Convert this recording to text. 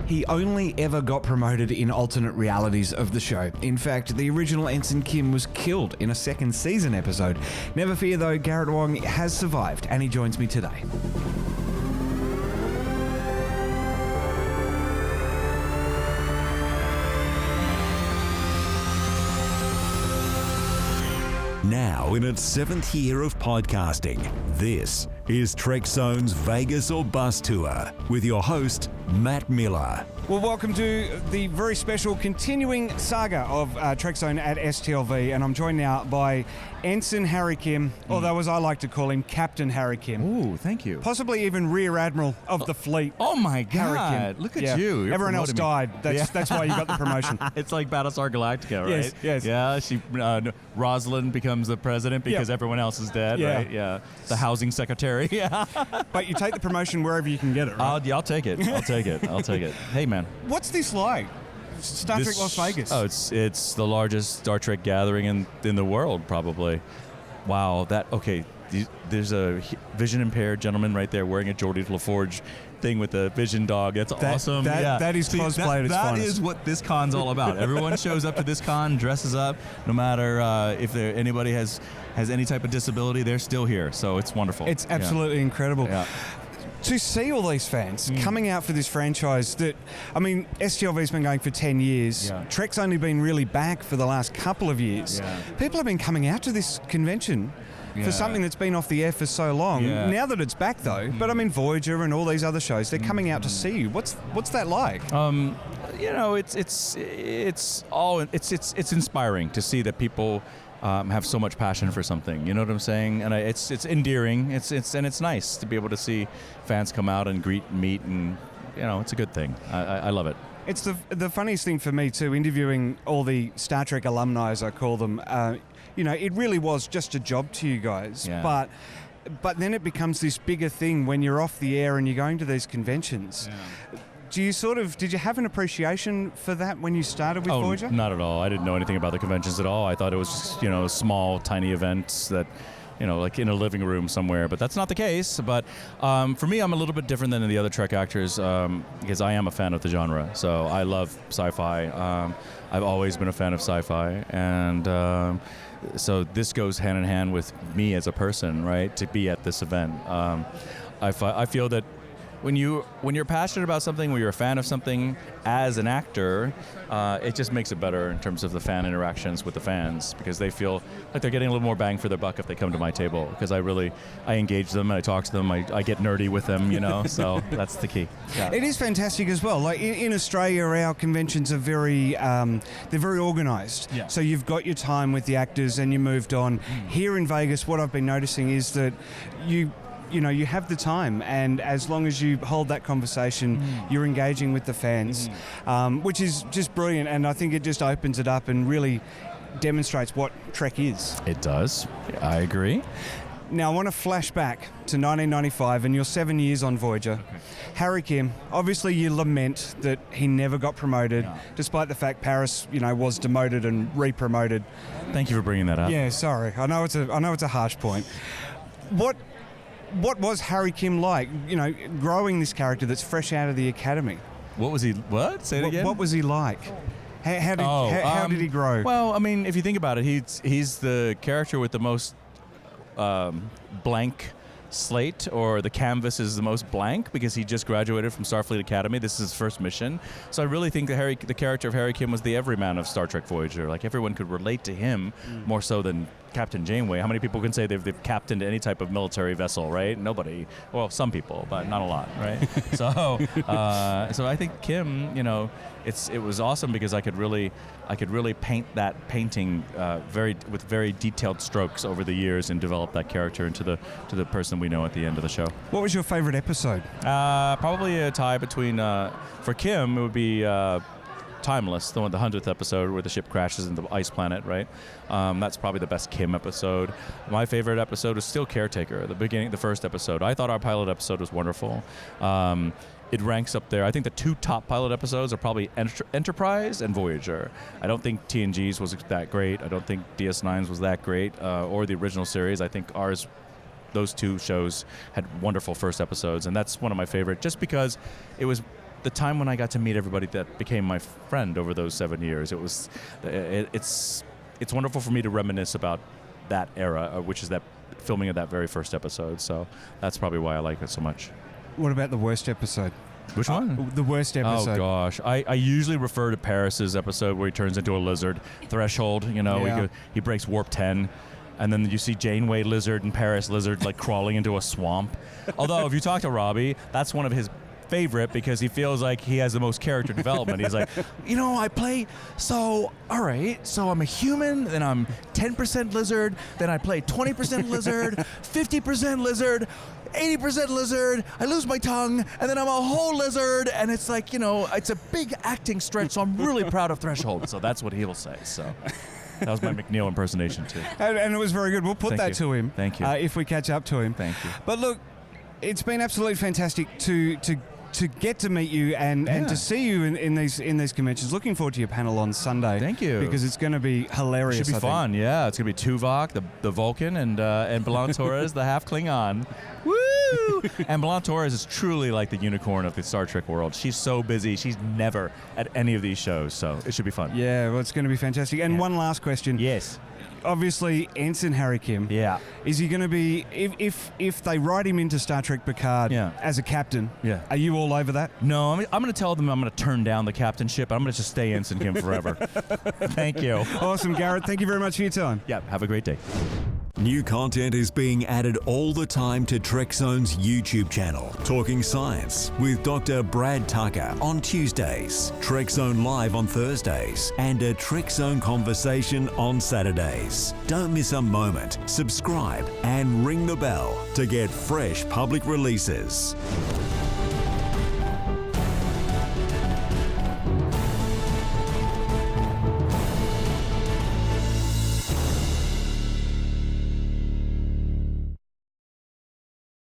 He only ever got promoted in alternate realities of the show. In fact, the original Ensign Kim was killed in a second season episode. Never fear though, Garrett Wang has survived and he joins me today. Now in its 7th year of podcasting, this is Trekzone's Vegas or Bust Tour with your host, Matt Miller. Well, welcome to the very special continuing saga of Trekzone at STLV, and I'm joined now by Ensign Harry Kim, although as I like to call him, Captain Harry Kim. Ooh, thank you. Possibly even Rear Admiral of the fleet. Oh my Harry God! Kim. Look at you. You're Everyone else promoting me. died. That's why you got the promotion. It's like Battlestar Galactica, right? Yes. Yeah, Rosalind becomes the president because everyone else is dead, right? Yeah. The housing secretary. Yeah. But you take the promotion wherever you can get it, right? I'll take it. I'll take it. Hey, man. What's this like? Star Trek Las Vegas. Oh, it's the largest Star Trek gathering in the world, probably. Wow. There's a vision impaired gentleman right there wearing a Geordie LaForge thing with a vision dog. That's awesome. That is cosplay at its finest. That is what this con's all about. Everyone shows up to this con, dresses up, no matter if anybody has any type of disability, they're still here. So it's wonderful. It's absolutely incredible. Yeah. To see all these fans coming out for this franchise that, I mean, STLV's been going for 10 years. Yeah. Trek's only been really back for the last couple of years. Yeah. People have been coming out to this convention for something that's been off the air for so long. Yeah. Now that it's back, though, but I mean, Voyager and all these other shows, they're coming out to see you. What's that like? It's inspiring to see that people have so much passion for something. You know what I'm saying? And it's endearing. It's nice to be able to see fans come out and meet, and it's a good thing. I love it. It's the funniest thing for me too, interviewing all the Star Trek alumni, as I call them. It really was just a job to you guys, but then it becomes this bigger thing when you're off the air and you're going to these conventions. Yeah. Did you have an appreciation for that when you started with Voyager? Not at all. I didn't know anything about the conventions at all. I thought it was just, small, tiny events that, like in a living room somewhere. But that's not the case. But for me, I'm a little bit different than the other Trek actors because I am a fan of the genre. So I love sci-fi. I've always been a fan of sci-fi. And so this goes hand in hand with me as a person, right, to be at this event. I feel that when you're passionate about something, when you're a fan of something as an actor, it just makes it better in terms of the fan interactions with the fans, because they feel like they're getting a little more bang for their buck if they come to my table, because I engage them and I talk to them, I get nerdy with them, so that's the key. Yeah. It is fantastic as well. Like in Australia, our conventions are very organised. Yeah. So you've got your time with the actors and you moved on. Here in Vegas, what I've been noticing is that you have the time, and as long as you hold that conversation, you're engaging with the fans, which is just brilliant, and I think it just opens it up and really demonstrates what Trek is. It does. I agree. Now, I want to flash back to 1995 and your 7 years on Voyager. Okay. Harry Kim, obviously you lament that he never got promoted, despite the fact Paris, was demoted and re-promoted. Thank you for bringing that up. Yeah, sorry. I know it's a harsh point. What was Harry Kim like, growing this character that's fresh out of the academy? What was he? What? Say it again. What was he like? How did he grow? Well, I mean, if you think about it, he's the character with the most blank slate, or the canvas is the most blank, because he just graduated from Starfleet Academy. This is his first mission. So I really think the character of Harry Kim was the everyman of Star Trek Voyager. Like, everyone could relate to him more so than Captain Janeway. How many people can say they've captained any type of military vessel, right? Nobody. Well, some people, but not a lot, right? So I think Kim, it was awesome because I could really paint that painting with very detailed strokes over the years and develop that character into the person we know at the end of the show. What was your favorite episode? Probably a tie between for Kim, it would be Timeless, the 100th episode where the ship crashes into the ice planet, right? That's probably the best Kim episode. My favorite episode is still Caretaker, the first episode. I thought our pilot episode was wonderful. It ranks up there. I think the two top pilot episodes are probably Enterprise and Voyager. I don't think TNG's was that great. I don't think DS9's was that great, or the original series. I think those two shows had wonderful first episodes, and that's one of my favorite, just because it was the time when I got to meet everybody that became my friend over those 7 years. It's wonderful for me to reminisce about that era, which is that filming of that very first episode. So that's probably why I like it so much. What about the worst episode? Which one? The worst episode. Oh, gosh. I usually refer to Paris's episode where he turns into a lizard. Threshold, he breaks warp 10. And then you see Janeway Lizard and Paris Lizard like crawling into a swamp. Although, if you talk to Robbie, that's one of his favorite because he feels like he has the most character development. He's like, all right, so I'm a human, then I'm 10% lizard, then I play 20% lizard, 50% lizard, 80% lizard, I lose my tongue, and then I'm a whole lizard, and it's like, it's a big acting stretch, so I'm really proud of Threshold. So that's what he'll say, so... That was my McNeil impersonation, too. And it was very good. We'll put that to him. Thank you. If we catch up to him. Thank you. But look, it's been absolutely fantastic to get to meet you and to see you in these conventions. Looking forward to your panel on Sunday. Thank you. Because it's going to be hilarious. It should be fun, yeah. It's going to be Tuvok, the Vulcan, and B'Elanna Torres, the half Klingon. Woo! And B'Elanna Torres is truly like the unicorn of the Star Trek world. She's so busy. She's never at any of these shows, so it should be fun. Yeah, well, it's going to be fantastic. And one last question. Yes. Obviously, Ensign Harry Kim. Yeah. Is he going to be, if they write him into Star Trek Picard as a captain, are you all over that? No, I'm going to tell them I'm going to turn down the captainship. I'm going to just stay Ensign Kim forever. Thank you. Awesome, Garrett. Thank you very much for your time. Yeah, have a great day. New content is being added all the time to Trekzone's YouTube channel. Talking Science with Dr. Brad Tucker on Tuesdays, Trekzone Live on Thursdays, and a Trekzone Conversation on Saturdays. Don't miss a moment. Subscribe and ring the bell to get fresh public releases.